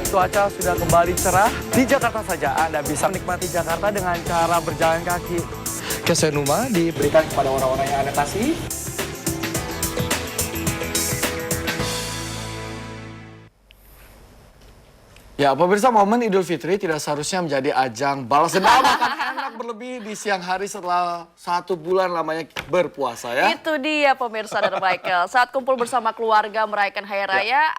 cuaca sudah kembali cerah. Di Jakarta saja Anda bisa menikmati Jakarta dengan cara berjalan kaki. Kesenuma diberikan kepada orang-orang yang Anda kasih. Ya, pemirsa, momen Idul Fitri tidak seharusnya menjadi ajang balas dendam makan enak berlebih di siang hari setelah 1 bulan lamanya berpuasa ya. Itu dia pemirsa dan Michael. Saat kumpul bersama keluarga merayakan Hari Raya,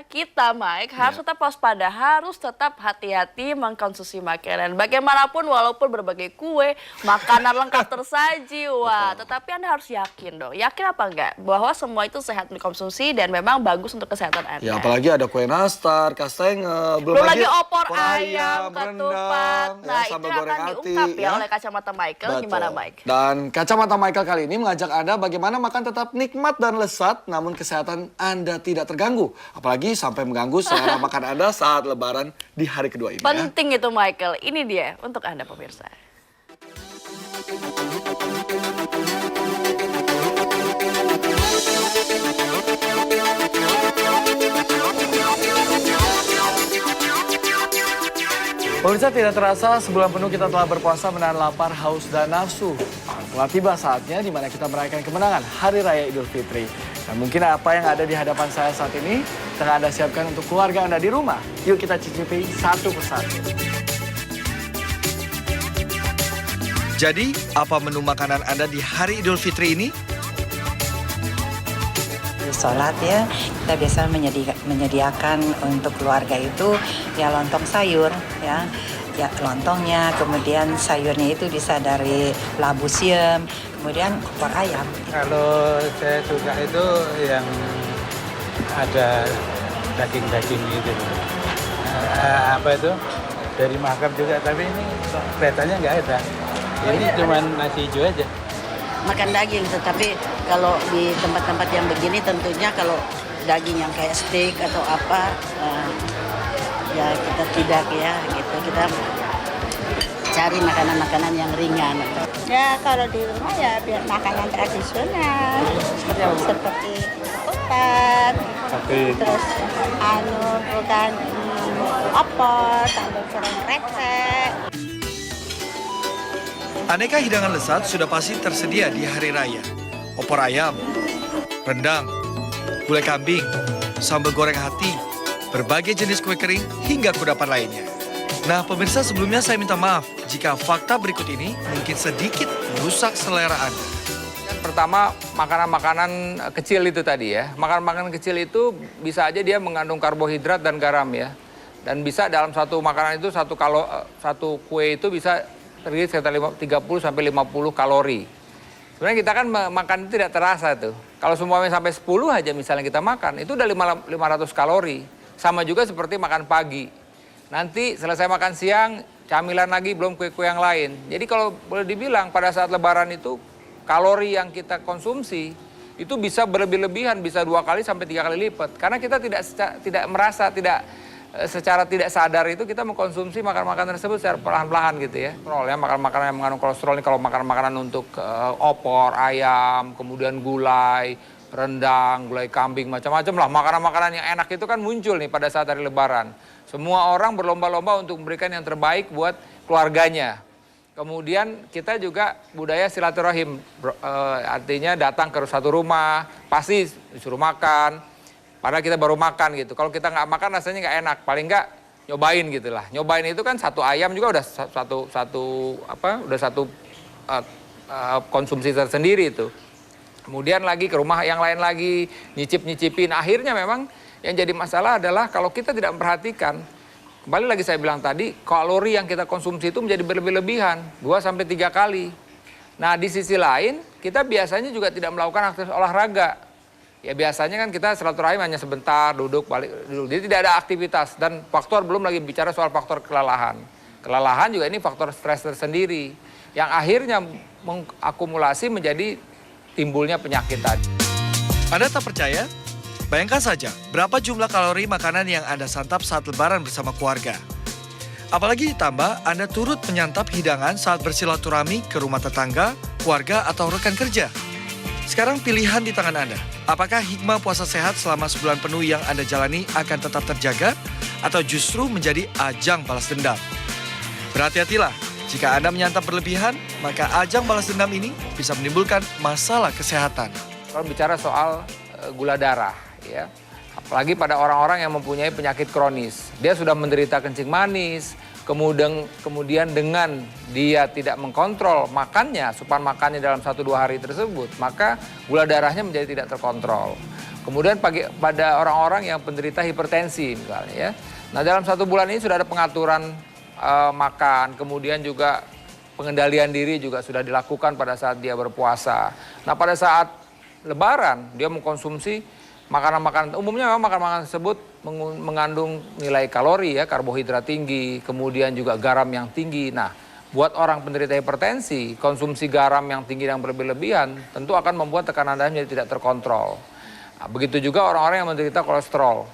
kita Mike harus tetap waspada, harus tetap hati-hati mengkonsumsi makanan. Bagaimanapun walaupun berbagai kue, makanan lengkap tersaji, tetapi Anda harus yakin dong. Yakin apa enggak bahwa semua itu sehat dikonsumsi dan memang bagus untuk kesehatan Anda. Ya, apalagi ada kue nastar, kastengel, belum lagi opor ayam, ketupat. Nah, itu sambal akan goreng diungkap ati, ya oleh kacamata Michael. Betul. Gimana Mike? Dan kacamata Michael kali ini mengajak Anda bagaimana makan tetap nikmat dan lezat namun kesehatan Anda tidak terganggu. Apalagi sampai mengganggu selera makan Anda saat lebaran di hari kedua ini. Penting itu Michael. Ini dia untuk Anda pemirsa. Pemirsa, tidak terasa sebulan penuh kita telah berpuasa menahan lapar, haus, dan nafsu. Telah tiba saatnya di mana kita merayakan kemenangan Hari Raya Idul Fitri. Dan mungkin apa yang ada di hadapan saya saat ini tengah Anda siapkan untuk keluarga Anda di rumah. Yuk kita cicipi satu persatu. Jadi, apa menu makanan Anda di hari Idul Fitri ini? Sholat ya, kita biasa menyediakan untuk keluarga itu ya lontong sayur ya lontongnya, kemudian sayurnya itu bisa dari labu siam, kemudian opor ayam. Kalau saya suka itu yang ada daging-daging gitu. Apa itu? Dari makam juga, tapi ini kelihatannya nggak ada. Ini cuma nasi hijau aja. Makan daging, tetapi kalau di tempat-tempat yang begini tentunya kalau daging yang kayak steak atau apa ya kita tidak ya gitu, kita cari makanan-makanan yang ringan. Ya kalau di rumah ya biar makanan tradisional seperti ketupat, terus bukan opor, sambal goreng recek. Aneka hidangan lezat sudah pasti tersedia di hari raya. Opor ayam, rendang, gulai kambing, sambal goreng hati, berbagai jenis kue kering, hingga kudapan lainnya. Nah, pemirsa, sebelumnya saya minta maaf jika fakta berikut ini mungkin sedikit merusak selera Anda. Pertama, makanan-makanan kecil itu tadi ya. Makanan-makanan kecil itu bisa aja dia mengandung karbohidrat dan garam ya. Dan bisa dalam satu makanan itu satu kue itu bisa terdiri sekitar 30-50 kalori. Sebenarnya kita kan makan itu tidak terasa tuh. Kalau semuanya sampai 10 aja misalnya kita makan, itu udah 500 kalori. Sama juga seperti makan pagi. Nanti selesai makan siang, camilan lagi, belum kue-kue yang lain. Jadi kalau boleh dibilang pada saat lebaran itu, kalori yang kita konsumsi itu bisa berlebih-lebihan, bisa 2 kali sampai 3 kali lipat. Karena kita tidak merasa, secara tidak sadar itu kita mengkonsumsi makanan-makanan tersebut secara perlahan-lahan gitu ya. Makanan-makanan yang mengandung kolesterol ini kalau makanan-makanan untuk opor, ayam, kemudian gulai, rendang, gulai kambing, macam-macam lah. Makanan-makanan yang enak itu kan muncul nih pada saat hari lebaran. Semua orang berlomba-lomba untuk memberikan yang terbaik buat keluarganya. Kemudian kita juga budaya silaturahim, artinya datang ke satu rumah, pasti disuruh makan. Padahal kita baru makan gitu. Kalau kita nggak makan rasanya nggak enak. Paling nggak nyobain gitu lah. Nyobain itu kan satu ayam juga udah satu konsumsi tersendiri itu. Kemudian lagi ke rumah yang lain lagi, nyicipin. Akhirnya memang yang jadi masalah adalah kalau kita tidak memperhatikan, kembali lagi saya bilang tadi, kalori yang kita konsumsi itu menjadi berlebih-lebihan, 2-3 kali. Nah di sisi lain, kita biasanya juga tidak melakukan aktivitas olahraga. Ya biasanya kan kita silaturahim hanya sebentar, duduk. Jadi tidak ada aktivitas. Dan faktor, belum lagi bicara soal faktor kelelahan. Kelelahan juga ini faktor stres tersendiri. Yang akhirnya mengakumulasi menjadi timbulnya penyakit tadi. Anda tak percaya? Bayangkan saja berapa jumlah kalori makanan yang Anda santap saat lebaran bersama keluarga. Apalagi ditambah Anda turut menyantap hidangan saat bersilaturahmi ke rumah tetangga, keluarga, atau rekan kerja. Sekarang pilihan di tangan Anda. Apakah hikmah puasa sehat selama sebulan penuh yang Anda jalani akan tetap terjaga atau justru menjadi ajang balas dendam? Berhati-hatilah, jika Anda menyantap berlebihan, maka ajang balas dendam ini bisa menimbulkan masalah kesehatan. Kalau bicara soal gula darah, ya, apalagi pada orang-orang yang mempunyai penyakit kronis, dia sudah menderita kencing manis, kemudian dengan dia tidak mengkontrol makannya, asupan makannya dalam 1-2 hari tersebut, maka gula darahnya menjadi tidak terkontrol. Kemudian pada orang-orang yang penderita hipertensi misalnya, ya, nah dalam 1 bulan ini sudah ada pengaturan makan, kemudian juga pengendalian diri juga sudah dilakukan pada saat dia berpuasa. Nah pada saat Lebaran dia mengkonsumsi makanan-makanan, umumnya memang makanan-makanan tersebut mengandung nilai kalori ya, karbohidrat tinggi, kemudian juga garam yang tinggi. Nah buat orang penderita hipertensi, konsumsi garam yang tinggi dan berlebihan tentu akan membuat tekanan darah menjadi tidak terkontrol. Nah, begitu juga orang-orang yang menderita kolesterol.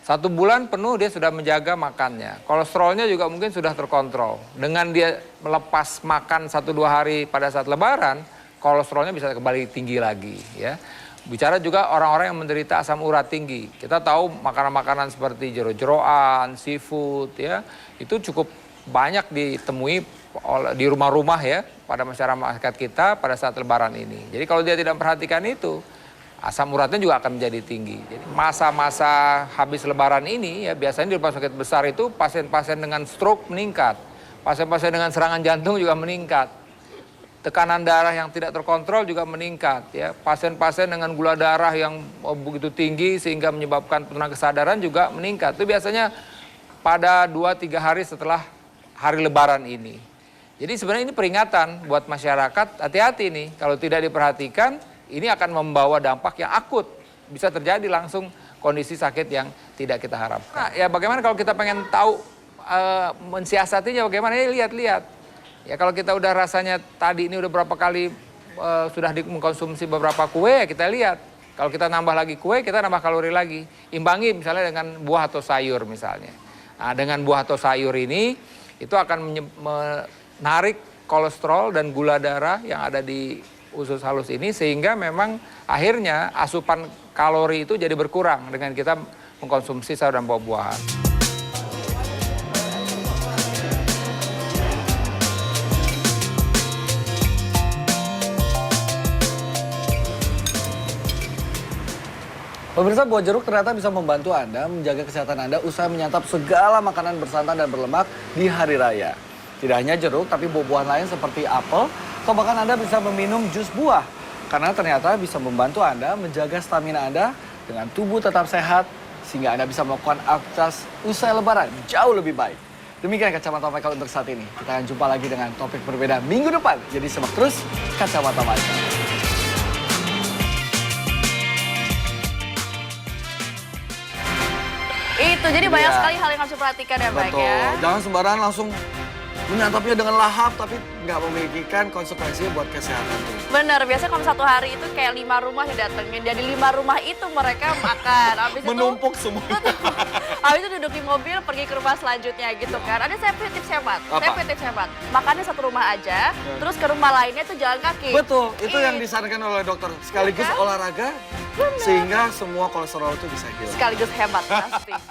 1 bulan penuh dia sudah menjaga makannya. Kolesterolnya juga mungkin sudah terkontrol. Dengan dia melepas makan 1-2 hari pada saat Lebaran, kolesterolnya bisa kembali tinggi lagi. Ya. Bicara juga orang-orang yang menderita asam urat tinggi. Kita tahu makanan-makanan seperti jero-jeroan, seafood, ya, itu cukup banyak ditemui di rumah-rumah ya pada masyarakat kita pada saat Lebaran ini. Jadi kalau dia tidak memperhatikan itu, asam uratnya juga akan menjadi tinggi. Jadi masa-masa habis Lebaran ini ya biasanya di rumah sakit besar itu pasien-pasien dengan stroke meningkat, pasien-pasien dengan serangan jantung juga meningkat, tekanan darah yang tidak terkontrol juga meningkat. Ya, pasien-pasien dengan gula darah yang begitu tinggi sehingga menyebabkan penurunan kesadaran juga meningkat. Itu biasanya pada 2-3 hari setelah hari Lebaran ini. Jadi sebenarnya ini peringatan buat masyarakat, hati-hati nih kalau tidak diperhatikan. Ini akan membawa dampak yang akut. Bisa terjadi langsung kondisi sakit yang tidak kita harapkan. Nah, ya bagaimana kalau kita pengen tahu mensiasatinya bagaimana? Ya lihat-lihat. Ya kalau kita udah rasanya tadi ini udah berapa kali sudah mengkonsumsi beberapa kue, ya kita lihat. Kalau kita nambah lagi kue, kita nambah kalori lagi. Imbangi misalnya dengan buah atau sayur misalnya. Nah, dengan buah atau sayur ini, itu akan menarik kolesterol dan gula darah yang ada di usus halus ini sehingga memang akhirnya asupan kalori itu jadi berkurang dengan kita mengkonsumsi sayur dan buah-buahan. Pemirsa, buah jeruk ternyata bisa membantu Anda menjaga kesehatan Anda usai menyantap segala makanan bersantan dan berlemak di hari raya. Tidak hanya jeruk, tapi buah-buahan lain seperti apel, atau bahkan Anda bisa meminum jus buah. Karena ternyata bisa membantu Anda menjaga stamina Anda dengan tubuh tetap sehat, sehingga Anda bisa melakukan aktivitas usai Lebaran jauh lebih baik. Demikian Kacamata Michael untuk saat ini. Kita akan jumpa lagi dengan topik berbeda minggu depan. Jadi simak terus Kacamata Michael. Itu, jadi banyak sekali hal yang harus diperhatikan ya, Mike Betul. ya. Jangan sembarangan langsung menyantapnya dengan lahap, tapi nggak memikirkan konsekuensinya buat kesehatan tuh. Bener, biasanya kalau 1 hari itu kayak 5 rumah didatengin. Jadi 5 rumah itu mereka makan. Habis Menumpuk semua. Habis itu duduk di mobil pergi ke rumah selanjutnya gitu kan. Ada saya punya tips hebat. Saya punya tips hebat. Makannya 1 rumah aja, terus ke rumah lainnya itu jalan kaki. Betul, itu yang disarankan oleh dokter. Sekaligus olahraga, sehingga semua kolesterol itu bisa hilang. Sekaligus hebat pastinya.